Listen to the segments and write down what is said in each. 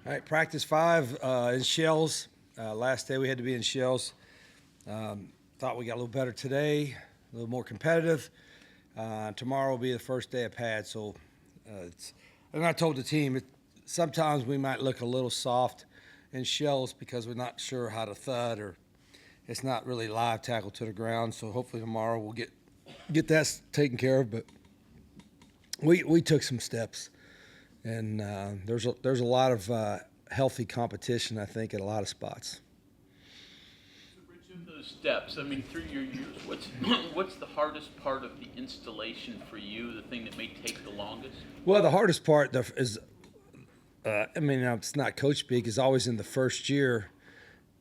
All right, practice 5 in Shells. Last day we had to be in Shells. Thought we got a little better today, a little more competitive. Tomorrow will be the first day of pad, so and I told the team sometimes we might look a little soft in Shells because we're not sure how to thud or it's not really live tackle to the ground. So hopefully tomorrow we'll get that taken care of. But we took some steps. And there's a lot of healthy competition, I think, at a lot of spots. So, Rich, of those steps, I mean, through your years, what's the hardest part of the installation for you? The thing that may take the longest? Well, the hardest part is, it's not coach speak. Is always in the first year.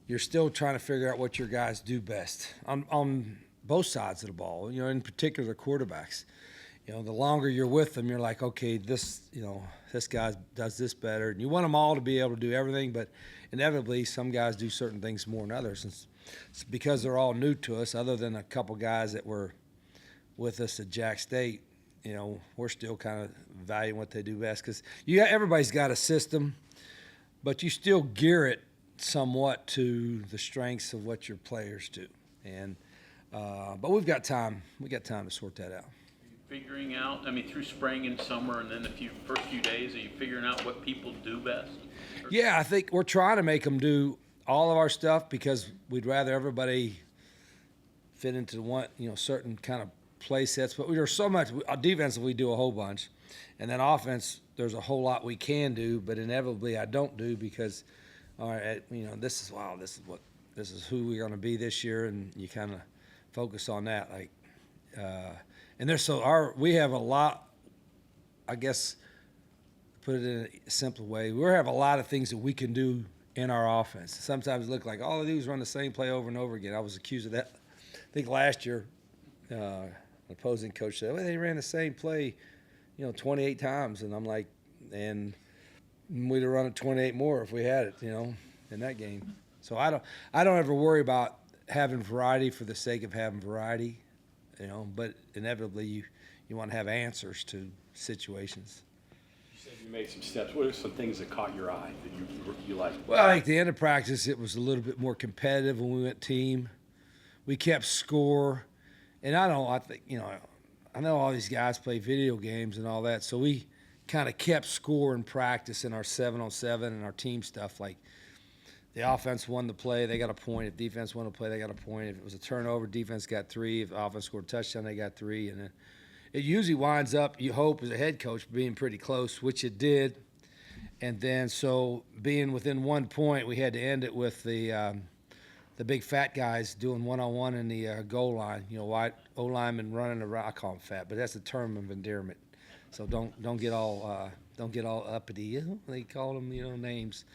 You're still trying to figure out what your guys do best on both sides of the ball. You know, in particular, the quarterbacks. You know, the longer you're with them, you're like, okay, this guy does this better. And you want them all to be able to do everything, but inevitably some guys do certain things more than others. It's because they're all new to us, other than a couple guys that were with us at Jack State. You know, we're still kind of valuing what they do best because everybody's got a system, but you still gear it somewhat to the strengths of what your players do. And but we've got time. We got time to sort that out. Figuring out, I mean, through spring and summer and then the first few days, are you figuring out what people do best? Yeah, I think we're trying to make them do all of our stuff because we'd rather everybody fit into one, certain kind of play sets. But there's so much. Defense, we do a whole bunch. And then offense, there's a whole lot we can do, but inevitably I don't do because, all right, this is who we're going to be this year, and you kind of focus on that. And we have a lot, I guess, put it in a simple way, we have a lot of things that we can do in our offense. Sometimes it look like all they do is run the same play over and over again. I was accused of that. I think last year, the opposing coach said, well, they ran the same play, 28 times. And I'm like, and we'd have run it 28 more if we had it, in that game. So I don't ever worry about having variety for the sake of having variety. But inevitably you want to have answers to situations. You said you made some steps. What are some things that caught your eye that you liked? Well, at the end of practice, it was a little bit more competitive when we went team. We kept score, and I know all these guys play video games and all that, so we kind of kept score in practice in our 7-on-7 and our team stuff. Like the offense won the play, they got a point. If defense won the play, they got a point. If it was a turnover, defense got 3. If the offense scored a touchdown, they got 3. And then it usually winds up, you hope, as a head coach, being pretty close, which it did. And then so being within 1 point, we had to end it with the big fat guys doing one-on-one in the goal line. White O-lineman running around. I call them fat, but that's a term of endearment. So don't get all uppity. They call them names.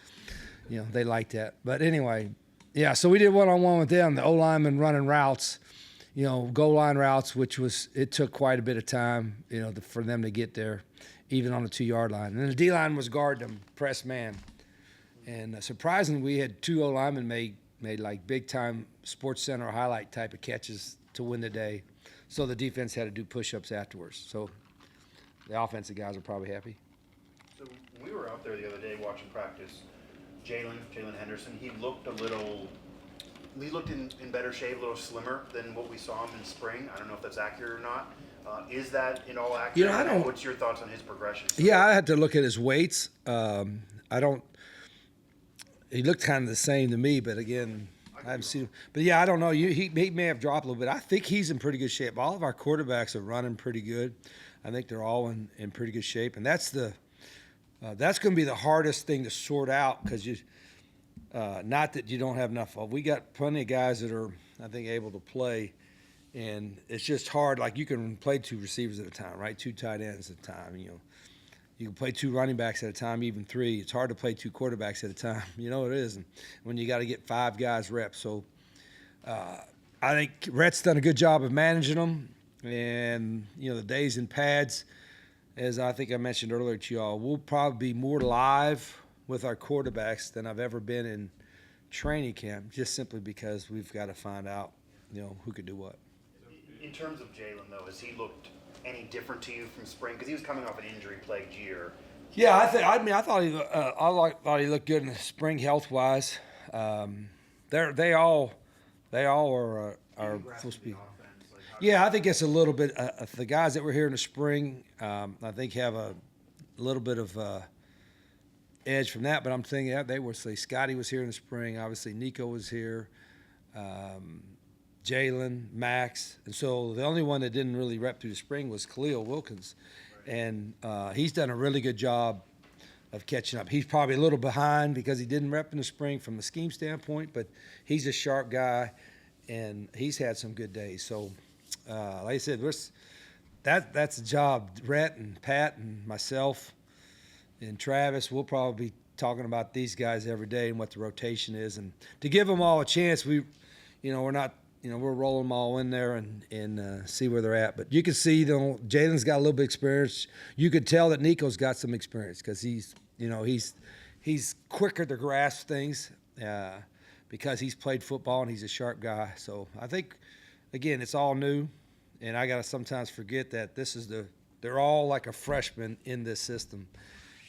They like that. But anyway, yeah, so we did one-on-one with them, the O-lineman running routes, goal line routes, it took quite a bit of time, for them to get there, even on the 2-yard line. And then the D-line was guarding them, press man. And surprisingly, we had 2 O-linemen made like big-time Sports Center highlight type of catches to win the day. So the defense had to do push-ups afterwards. So the offensive guys are probably happy. So when we were out there the other day watching practice, Jalen Henderson, he looked in better shape, a little slimmer than what we saw him in spring. I don't know if that's accurate or not. Is that in all accurate? What's your thoughts on his progression? Yeah, I had to look at his weights. He looked kind of the same to me, but again, I haven't seen him. But yeah, I don't know. He may have dropped a little bit. I think he's in pretty good shape. All of our quarterbacks are running pretty good. I think they're all in pretty good shape, and that's going to be the hardest thing to sort out because not that you don't have enough. We got plenty of guys that are, I think, able to play, and it's just hard. Like you can play 2 receivers at a time, right? 2 tight ends at a time. You can play 2 running backs at a time, even 3. It's hard to play 2 quarterbacks at a time. It is, and when you got to get 5 guys reps. So I think Rhett's done a good job of managing them, and the days in pads. As I think I mentioned earlier to y'all, we'll probably be more live with our quarterbacks than I've ever been in training camp, just simply because we've got to find out, who could do what. In terms of Jalen, though, has he looked any different to you from spring? Because he was coming off an injury-plagued year. Yeah, I thought thought he looked good in the spring health wise. They all are supposed to be. Yeah, I think it's a little bit. The guys that were here in the spring, I think have a little bit of edge from that. But I'm thinking that they were. Say Scotty was here in the spring. Obviously, Nico was here. Jalen, Max, and so the only one that didn't really rep through the spring was Khalil Wilkins, and he's done a really good job of catching up. He's probably a little behind because he didn't rep in the spring from a scheme standpoint, but he's a sharp guy, and he's had some good days. So, like I said, that's a job. Rhett and Pat and myself and Travis, we'll probably be talking about these guys every day and what the rotation is, and to give them all a chance, we're not. We're rolling them all in there and see where they're at. But you can see, Jalen's got a little bit of experience. You could tell that Nico's got some experience because he's quicker to grasp things because he's played football and he's a sharp guy. So I think, again, it's all new, and I got to sometimes forget that they're all like a freshman in this system.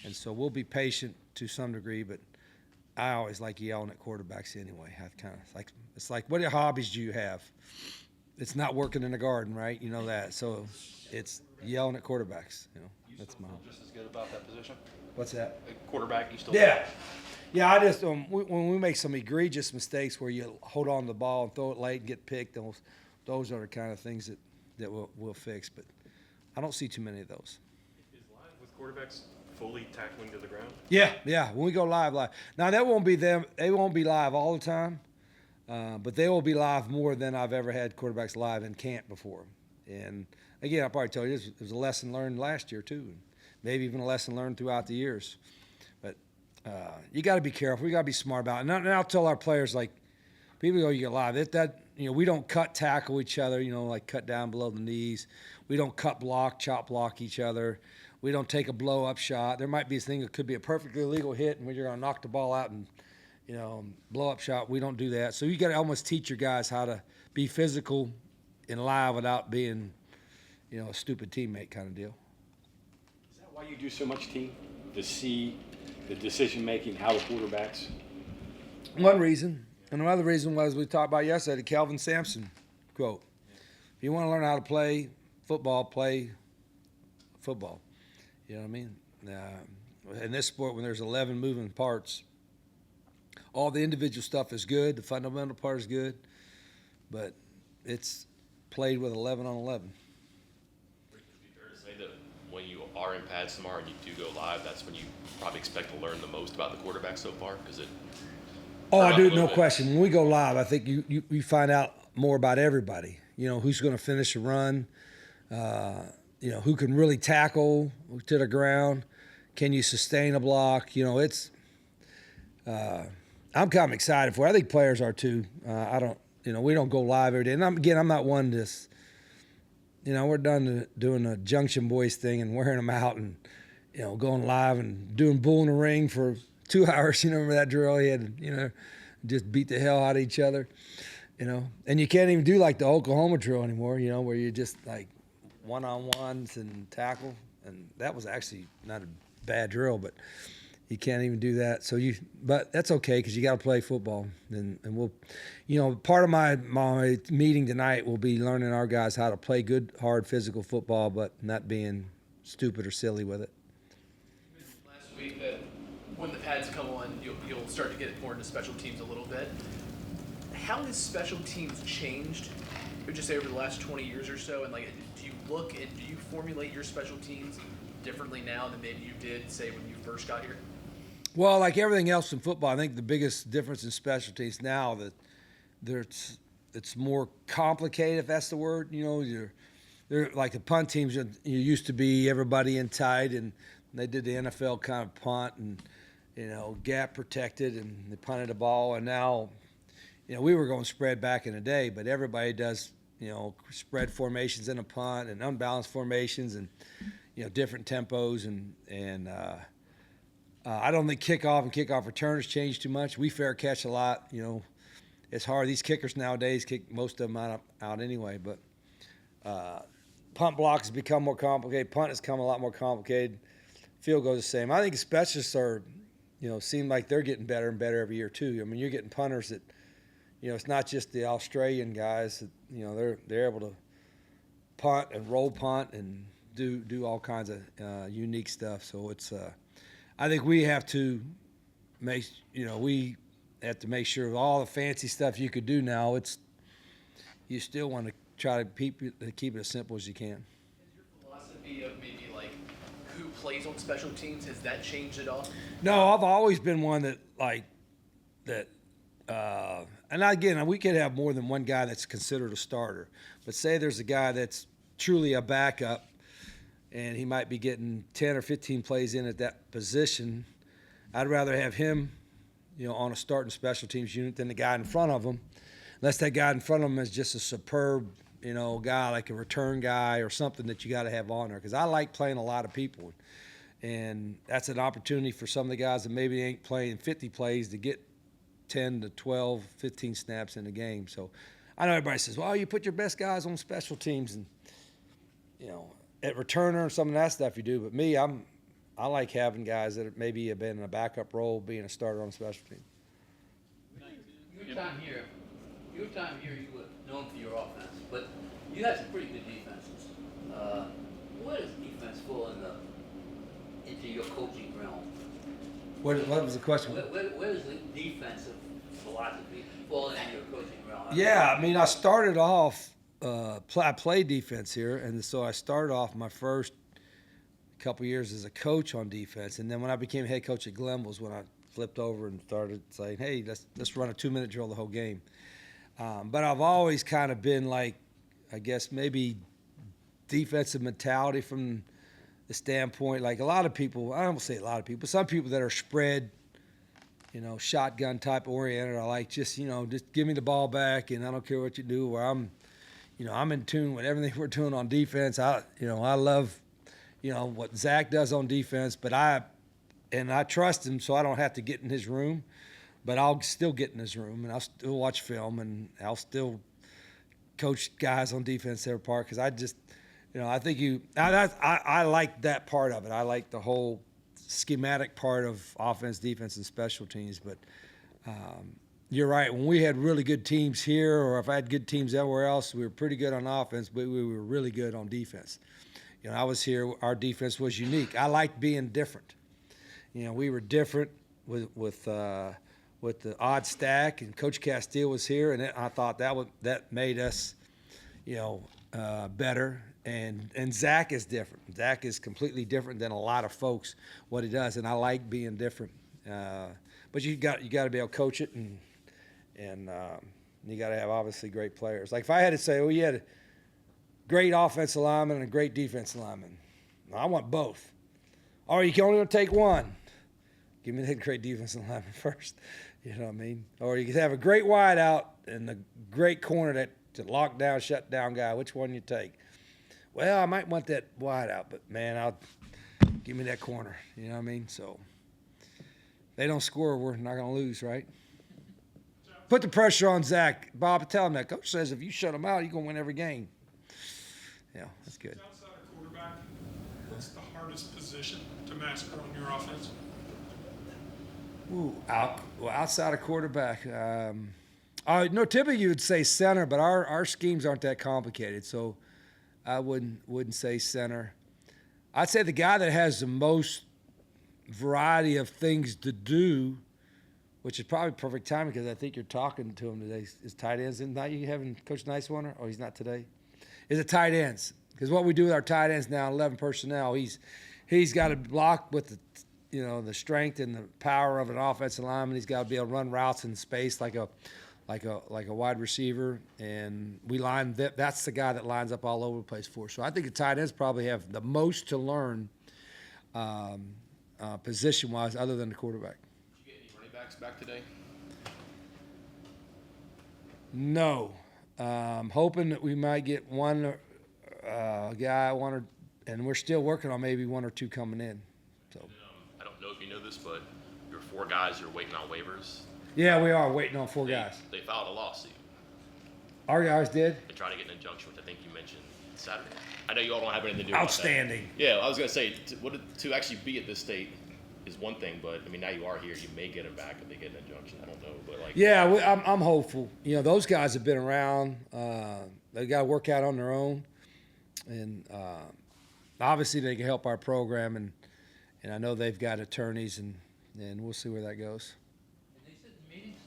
And so we'll be patient to some degree, but I always like yelling at quarterbacks anyway. It's like, what hobbies do you have? It's not working in the garden, right? You know that. So it's yelling at quarterbacks. That's my hobby. Just as good about that position. What's that? Quarterback, you still. Yeah. I just when we make some egregious mistakes where you hold on to the ball and throw it late and get picked, those are the kind of things that we'll fix. But I don't see too many of those. Is live with quarterbacks fully tackling to the ground? Yeah. When we go live. Now that won't be them. They won't be live all the time, but they will be live more than I've ever had quarterbacks live in camp before. And again, I'll probably tell you it was a lesson learned last year too, and maybe even a lesson learned throughout the years. But you got to be careful. We got to be smart about it. And I'll tell our players, like, people go, you get live. We don't cut tackle each other. Like cut down below the knees. We don't chop block each other. We don't take a blow-up shot. There might be a thing that could be a perfectly legal hit, and when you're going to knock the ball out and, blow-up shot, we don't do that. So you got to almost teach your guys how to be physical and live without being, a stupid teammate kind of deal. Is that why you do so much team? To see the decision-making, how the quarterbacks? One reason. And another reason was we talked about yesterday, the Kelvin Sampson quote. If you want to learn how to play football, play football. You know what I mean? In this sport, when there's 11 moving parts, all the individual stuff is good. The fundamental part is good, but it's played with 11 on 11. Would it be fair to say that when you are in pads tomorrow and you do go live, that's when you probably expect to learn the most about the quarterback so far? I do, no question. When we go live, I think you find out more about everybody. Who's going to finish a run, who can really tackle to the ground. Can you sustain a block? I'm kind of excited for it. I think players are too. We don't go live every day. And I'm not one to, we're done doing a Junction Boys thing and wearing them out and, going live and doing bull in the ring for 2 hours. Remember that drill? He had, just beat the hell out of each other, And you can't even do like the Oklahoma drill anymore, where you just like one-on-ones and tackle. And that was actually not a bad drill, but you can't even do that. But that's okay because you got to play football. And we'll, part of my meeting tonight will be learning our guys how to play good, hard, physical football, but not being stupid or silly with it. Last week that when the pads come on, you'll start to get more into special teams a little bit. How has special teams changed, would you say, over the last 20 years or so? And do you look and do you formulate your special teams differently now than maybe you did, say, when you first got here? Well, like everything else in football, I think the biggest difference in special teams now that it's more complicated, if that's the word. They're like the punt teams. You used to be everybody in tight, and they did the NFL kind of punt and gap protected, and they punted the ball. And now, we were going spread back in the day, but everybody does spread formations in a punt and unbalanced formations and different tempos and I don't think kickoff return has changed too much. We fair catch a lot. It's hard. These kickers nowadays kick most of them out anyway. But punt blocks has become more complicated. Punt has become a lot more complicated. field goal the same. I think specialists are, seem like they're getting better and better every year too. I mean, you're getting punters that, it's not just the Australian guys that, they're able to punt and roll punt and do all kinds of unique stuff. So it's, I think we have to make, we have to make sure all the fancy stuff you could do now, you still want to try to keep it as simple as you can. Has your philosophy of maybe like who plays on special teams, has that changed at all? No, I've always been one that and again, we could have more than one guy that's considered a starter. But say there's a guy that's truly a backup, and he might be getting 10 or 15 plays in at that position. I'd rather have him, on a starting special teams unit than the guy in front of him, unless that guy in front of him is just a superb, guy like a return guy or something that you got to have on there. Because I like playing a lot of people, and that's an opportunity for some of the guys that maybe ain't playing 50 plays to get 10 to 12, 15 snaps in the game. So I know everybody says, well, you put your best guys on special teams and, at returner and some of that stuff you do. But me, I like having guys that maybe have been in a backup role, being a starter on a special team. Your time here, you were known for your offense, but you had some pretty good defenses. Where does defense fall into your coaching realm? What was the question? Where does the defensive philosophy fall into your coaching realm? Yeah, I mean, I started off, I played defense here, and so I started off my first couple years as a coach on defense, and then when I became head coach at Glen was when I flipped over and started saying, hey, let's run a 2-minute drill the whole game. But I've always kind of been like, I guess maybe defensive mentality from the standpoint, like a lot of people, I don't say a lot of people, some people that are spread, shotgun type oriented are like, just give me the ball back and I don't care what you do, where I'm in tune with everything we're doing on defense. I love, what Zach does on defense, but I trust him, so I don't have to get in his room, but I'll still get in his room and I'll still watch film and I'll still coach guys on defense every part, because I just, I think I like that part of it. I like the whole schematic part of offense, defense, and special teams. But you're right. When we had really good teams here, or if I had good teams everywhere else, we were pretty good on offense, but we were really good on defense. I was here. Our defense was unique. I liked being different. We were different with the odd stack, and Coach Castile was here, and I thought that made us, better. And Zach is different. Zach is completely different than a lot of folks what he does, and I like being different. But you got to be able to coach it, and you got to have obviously great players. Like if I had to say, oh, you had a great offensive lineman and a great defensive lineman, I want both. Or you can only take one. Give me that great defensive lineman first. You know what I mean? Or you could have a great wide out and a great corner to lock down, shut down guy. Which one you take? Well, I might want that wide out, but man, give me that corner. You know what I mean? So if they don't score, we're not going to lose, right? Put the pressure on Zach. Bob, tell him that. Coach says if you shut him out, you're going to win every game. Yeah, that's good. Outside of quarterback, what's the hardest position to master on your offense? Outside of quarterback, typically you would say center, but our schemes aren't that complicated, so I wouldn't say center. I'd say the guy that has the most variety of things to do, which is probably perfect timing because I think you're talking to him today, is tight ends. Isn't that you having Coach Nicewater? Oh, he's not today. Is it tight ends? Because what we do with our tight ends now, 11 personnel, he's got to block with the strength and the power of an offensive lineman. He's got to be able to run routes in space like a wide receiver, and that's the guy that lines up all over the place for us. So I think the tight ends probably have the most to learn position-wise other than the quarterback. Did you get any running backs back today? No. Hoping that we might get one guy, and we're still working on maybe one or two coming in. So I don't know if you know this, but your 4 guys you're waiting on waivers. yeah, we are waiting on 4 guys. They filed a lawsuit. Our guys did? They tried to get an injunction, which I think you mentioned Saturday? I know you all don't have anything to do about that. Outstanding. Yeah, I was gonna say to actually be at this state is one thing, but I mean now you are here. You may get him back if they get an injunction. I don't know, but like Yeah, I'm hopeful. You know, those guys have been around. They got to work out on their own, and obviously they can help our program. And I know they've got attorneys, and we'll see where that goes. Can they sit in meetings?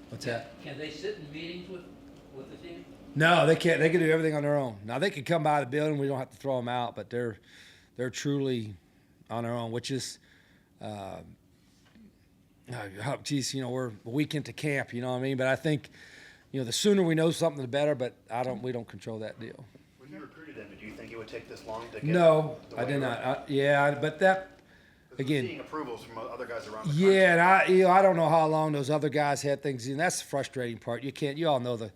What's that? Can they sit in meetings with the team? No, they can't. They can do everything on their own. Now they can come by the building. We don't have to throw them out, but they're truly on their own, which is, geez, you know, we're a week into camp. You know what I mean? But I think, you know, the sooner we know something, the better. But we don't control that deal. When you recruited him, did you think it would take this long to get? No, the I did waiver? not. Yeah, but that. 'Cause we're Again, seeing approvals from other guys around the yeah, country. and I don't know how long those other guys had things, and that's the frustrating part. You all know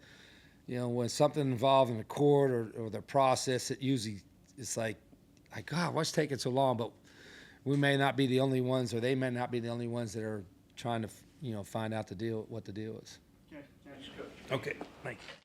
when something involved in the court or the process, it usually it's like, God, what's taking so long? But we may not be the only ones, or they may not be the only ones that are trying to, find out what the deal is. Okay, thank you.